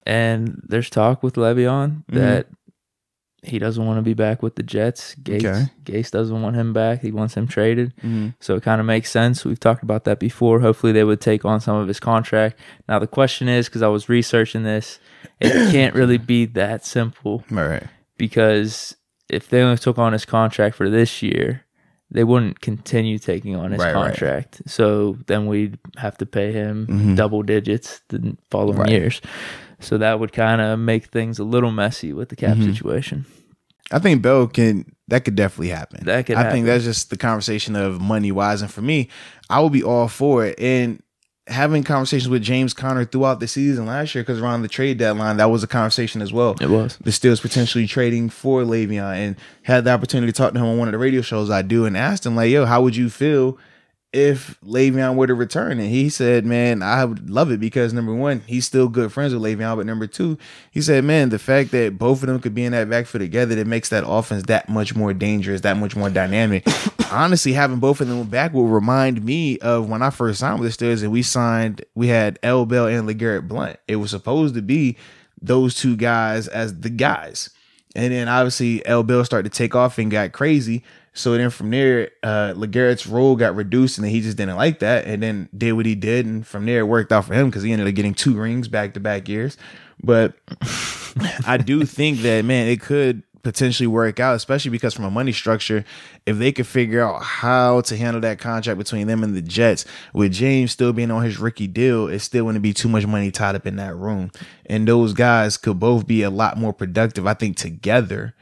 And there's talk with Le'Veon that he doesn't want to be back with the Jets. Gase doesn't want him back. He wants him traded. So it kind of makes sense. We've talked about that before. Hopefully they would take on some of his contract. Now the question is, because I was researching this, it can't really be that simple. Right. Because if they only took on his contract for this year, they wouldn't continue taking on his contract. Right. So then we'd have to pay him double digits the following years. So that would kind of make things a little messy with the cap situation. I think that could definitely happen. I think that's just the conversation of money wise. And for me, I would be all for it. And having conversations with James Conner throughout the season last year, because around the trade deadline, that was a conversation as well. It was. The Steelers potentially trading for Le'Veon, and had the opportunity to talk to him on one of the radio shows I do and asked him, like, yo, how would you feel if Le'Veon were to return? And he said, man, I would love it because, number one, he's still good friends with Le'Veon. But number two, he said, man, the fact that both of them could be in that backfield together, that makes that offense that much more dangerous, that much more dynamic. Honestly, having both of them back will remind me of when I first signed with the Steelers and we had L. Bell and LeGarrette Blount. It was supposed to be those two guys as the guys. And then obviously L. Bell started to take off and got crazy. So then from there, LeGarrette's role got reduced, and then he just didn't like that, and then did what he did, and from there it worked out for him because he ended up getting 2 rings back-to-back years. But I do think that, man, it could potentially work out, especially because from a money structure, if they could figure out how to handle that contract between them and the Jets, with James still being on his rookie deal, it's still going to be too much money tied up in that room. And those guys could both be a lot more productive, I think, together.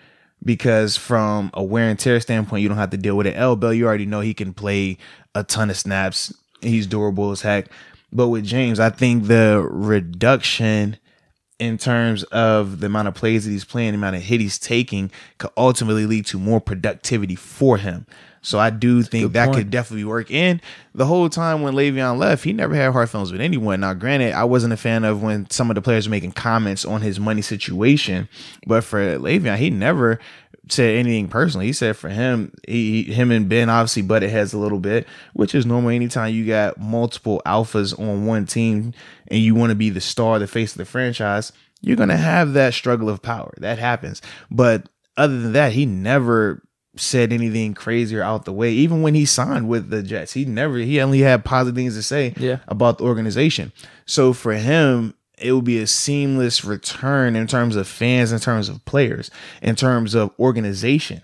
Because from a wear and tear standpoint, you don't have to deal with it. L. Bell, you already know he can play a ton of snaps. He's durable as heck. But with James, I think the reduction in terms of the amount of plays that he's playing, the amount of hit he's taking, could ultimately lead to more productivity for him. So I do think that could definitely work. And the whole time when Le'Veon left, he never had hard feelings with anyone. Now, granted, I wasn't a fan of when some of the players were making comments on his money situation. But for Le'Veon, he never said anything personally. He said for him, him and Ben obviously butted heads a little bit, which is normal anytime you got multiple alphas on one team and you want to be the star, the face of the franchise. You're going to have that struggle of power. That happens. But other than that, he never said anything crazy or out the way. Even when he signed with the Jets, he only had positive things to say about the organization. So for him, it will be a seamless return in terms of fans, in terms of players, in terms of organization.